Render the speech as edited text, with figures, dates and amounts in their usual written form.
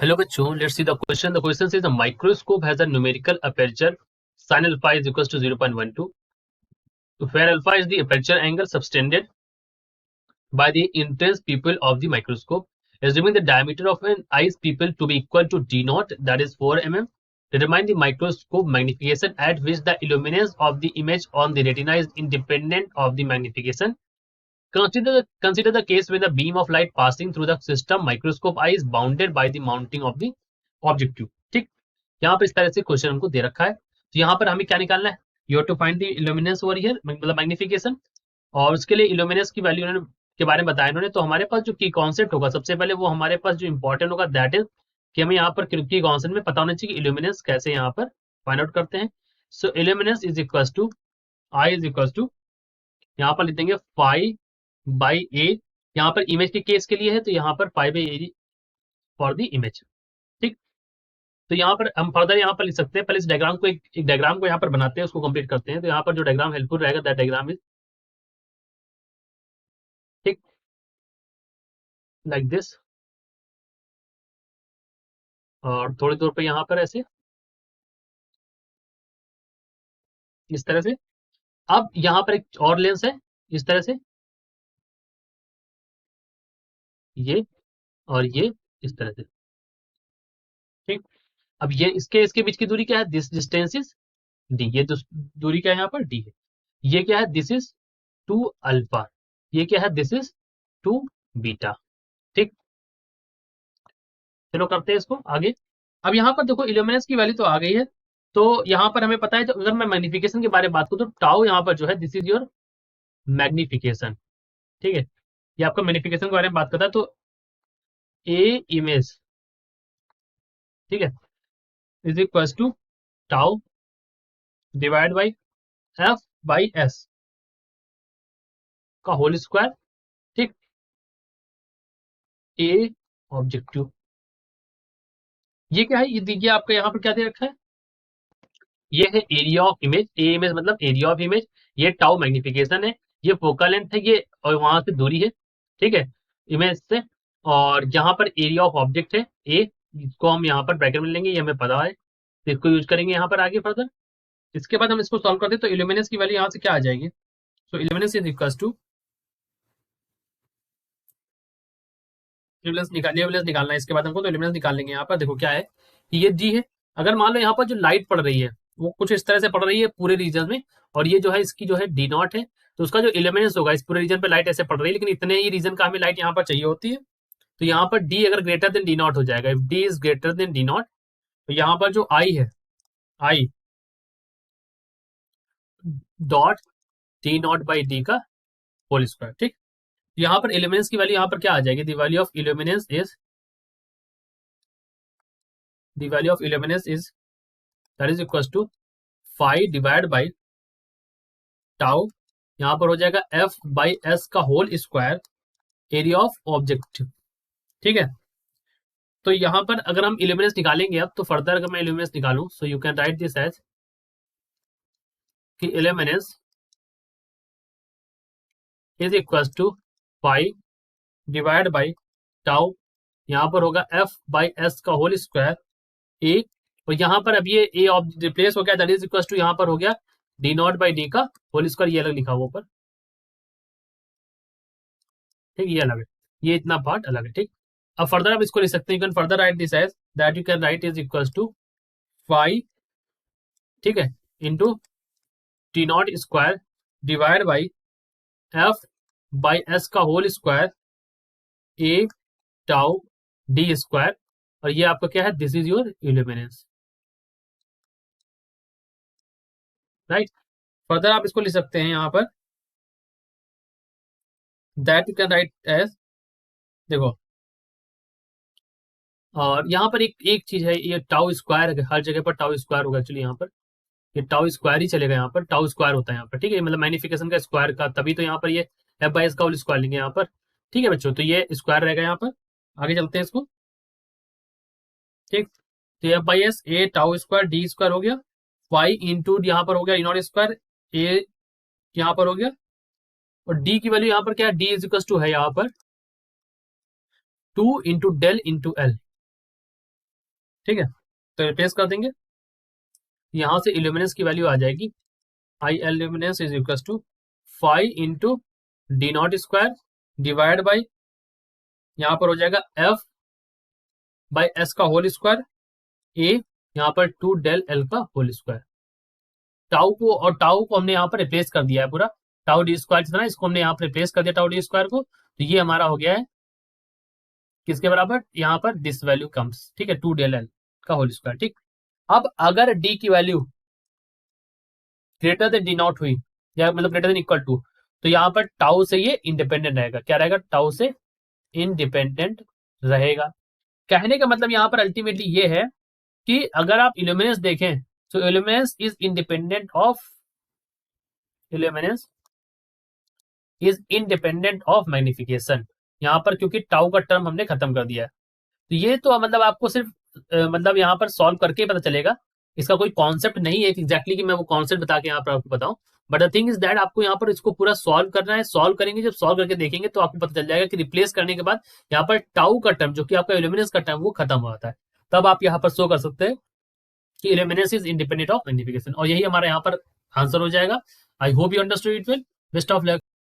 Hello bachcho, let's see the question. The question says a microscope has a numerical aperture sin alpha is equals to 0.12, where alpha is the aperture angle subtended by the intense pupil of the microscope. Assuming the diameter of an eye's pupil to be equal to d naught, that is 4 mm, determine the microscope magnification at which the illuminance of the image on the retina is independent of the magnification. Consider the case when the beam of light passing through the system microscope eye is bounded by the mounting of the objective. ठीक, यहाँ पर इस तरह से question हमको दे रखा है। तो यहाँ पर हमें क्या निकालना है, you have to find the illuminance over here, मतलब मैग्निफिकेशन। और उसके लिए इल्यूमिनेंस की वैल्यू उन्होंने के बारे में बताया इन्होंने। तो हमारे पास जो की कॉन्सेप्ट होगा सबसे पहले, वो हमारे पास जो इंपॉर्टेंट होगा दैट इज कि हमें यहाँ पर की कॉन्सेप्ट में पता होना चाहिए कि इल्यूमिनेंस कैसे यहाँ पर फाइंड आउट करते हैं। So illuminance is equal to I is equal to, यहाँ पर लिख देंगे फाइव बाई ए, यहाँ पर इमेज के केस के लिए है तो यहाँ पर five by A for the image. ठीक, तो यहाँ पर हम फर्दर यहाँ पर लिख सकते हैं। पहले इस डायग्राम को एक डायग्राम को यहाँ पर बनाते हैं, उसको कंप्लीट करते हैं। तो यहाँ पर जो डायग्राम हेल्पफुल रहेगा दैट डायग्राम इज ठीक लाइक दिस, और थोड़ी दूर पे यहाँ पर ऐसे इस तरह से। अब यहाँ पर एक और लेंस है इस तरह से, ये और ये इस तरह से। ठीक, अब ये इसके बीच की दूरी क्या है, दिस डिस्टेंस इज डी, ये दूरी क्या है यहाँ पर डी है। ये क्या है, दिस इज टू अल्फा, ये क्या है, दिस इज टू बीटा। ठीक, चलो करते हैं इसको आगे। अब यहाँ पर देखो इल्यूमिनेंस की वैल्यू तो आ गई है। तो यहाँ पर हमें पता है, तो अगर मैं मैग्निफिकेशन के बारे में बात करूँ तो टाउ यहाँ पर जो है दिस इज योर मैग्निफिकेशन। ठीक है, ये आपका मैग्निफिकेशन के बारे में बात करता है। तो ए इमेज, ठीक है, is equal to tau divide by F by S का होल स्क्वायर। ठीक, ए ऑब्जेक्टिव, ये क्या है, ये देखिए आपका यहाँ पर क्या दे रखा है, ये है area of image. A image मतलब एरिया ऑफ इमेज, ये टाउ मैग्निफिकेशन है, ये फोकल लेंथ है, ये और वहां से दूरी है। ठीक है, इमेज से। और यहाँ पर एरिया ऑफ ऑब्जेक्ट है ए, इसको हम यहाँ पर ब्रैकेट में लेंगे, ये हमें पता है, तो इसको यूज करेंगे यहाँ पर आगे फर्दर। इसके बाद हम इसको सॉल्व करते हैं। तो इल्यूमिनेंस की वैल्यू यहाँ से क्या आ जाएगी, so illuminance is equal to, illuminance निकालना है इसके बाद हमको। तो इल्यूमिनेंस निकाल लेंगे। यहाँ पर देखो क्या है कि ये डी है। अगर मान लो यहाँ पर जो लाइट पड़ रही है वो कुछ इस तरह से पड़ रही है पूरे रीजन में, और ये जो है इसकी जो है डी नॉट है, तो उसका जो इल्यूमिनेंस होगा, इस पूरे रीजन पे लाइट ऐसे पड़ रही है, लेकिन इतने ही रीजन का हमें लाइट यहाँ पर चाहिए होती है। तो यहाँ पर डी अगर ग्रेटर देन डी नॉट हो जाएगा, if D is greater than D not, तो यहाँ पर जो आई है, I dot D not by D का होल स्क्वायर। ठीक, यहाँ पर इल्यूमिनेंस की वैल्यू यहाँ पर क्या आ जाएगी, the value of illuminance is, the value of illuminance is that is equal to five divide by tau, यहाँ पर हो जाएगा एफ बाई एस का whole square, area of object. ठीक है, तो यहाँ पर अगर हम इल्यूमिनेंस निकालेंगे अब, तो फर्दर अगर मैं इल्यूमिनेंस निकालूं, so you can write this as कि illuminance is equal to five divide by tau, यहाँ पर होगा एफ बाई एस का होल स्क्वायर ए, और यहाँ पर अब ये ए रिप्लेस हो गया, दैट इज इक्वल टू यहाँ पर हो गया डी नॉट बाई डी का होल स्क्वायर, ये अलग लिखा हुआ ऊपर। ठीक, ये अलग है, ये इतना पार्ट अलग है। ठीक, अब फर्दर आप इसको लिख सकते हैं, you can further write this as that you can write is equal to five, ठीक है, into T naught square divide by F by S का whole square A tau D square, और ये आपका क्या है, this is your illuminance. Right, further आप इसको लिख सकते हैं यहाँ पर that you can write as, देखो, और यहाँ पर एक चीज है, ये टाउ स्क्वायर है, हर जगह पर टाउ स्क्वायर होगा एक्चुअली, यहाँ पर ये टाउ स्क्वायर ही चलेगा, यहाँ पर टाउ स्क्वायर होता है यहाँ पर। ठीक है, मतलब मैग्निफिकेशन का स्क्वायर का, तभी तो यहाँ पर ये एफ बाई एस का होल स्क्वायर लेंगे यहाँ पर। ठीक है बच्चों, तो ये स्क्वायर रहेगा यहाँ पर। आगे चलते हैं इसको। ठीक, तो F by S A tau square D square हो गया, फाइव इंटू यहाँ पर हो गया इनॉट स्क्वायर ए, यहाँ पर हो गया, और डी की वैल्यू यहाँ पर क्या है, डी इज इक्वल टू है यहाँ पर two into del into L. ठीक है, तो रिप्लेस कर देंगे, यहां से इल्यूमिनेंस की वैल्यू आ जाएगी, I illuminance is equal to 5 × D0² divide by, यहाँ पर हो जाएगा F/S का होल स्क्वायर, ए यहाँ पर 2 del L का होल स्क्वायर। टाउ को हमने यहाँ पर रिप्लेस कर दिया है पूरा, टाउ D² कितना, इसको हमने यहाँ पर रिप्लेस कर दिया टाउ D² को, तो ये हमारा हो गया है किसके बराबर, यहाँ पर दिस वैल्यू कम्स, ठीक है, 2 del L का होल स्क्वायर। ठीक, अब अगर D की वैल्यू ग्रेटर देन D0 हुई, या मतलब ग्रेटर देन इक्वल टू, तो यहाँ पर टाउ से ये इंडिपेंडेंट रहेगा, क्या रहेगा, टाउ से इंडिपेंडेंट रहेगा। कहने का मतलब यहाँ पर अल्टीमेटली ये है कि अगर आप इल्यूमिनेंस देखें तो illuminance is independent of magnification, यहाँ पर क्योंकि टाउ का टर्म हमने खत्म कर दिया है। तो ये तो मतलब आपको सिर्फ मतलब यहाँ पर सॉल्व करके ही पता चलेगा, इसका कोई कॉन्सेप्ट नहीं है एग्जैक्टली कि मैं वो कॉन्सेप्ट बता के यहाँ पर आपको बताऊं, but the thing is that आपको यहाँ पर इसको पूरा सॉल्व करना है। सॉल्व करेंगे, जब सॉल्व करके देखेंगे तो आपको पता चल जाएगा कि रिप्लेस करने के बाद यहाँ पर टाउ का टर्म जो कि आपका इल्यूमिनेंस का टर्म वो खत्म हो जाता है, तब आप यहाँ पर शो कर सकते हैं कि illuminance is independent of magnification, और यही हमारा यहाँ पर आंसर हो जाएगा। I hope you understood it well, best of luck.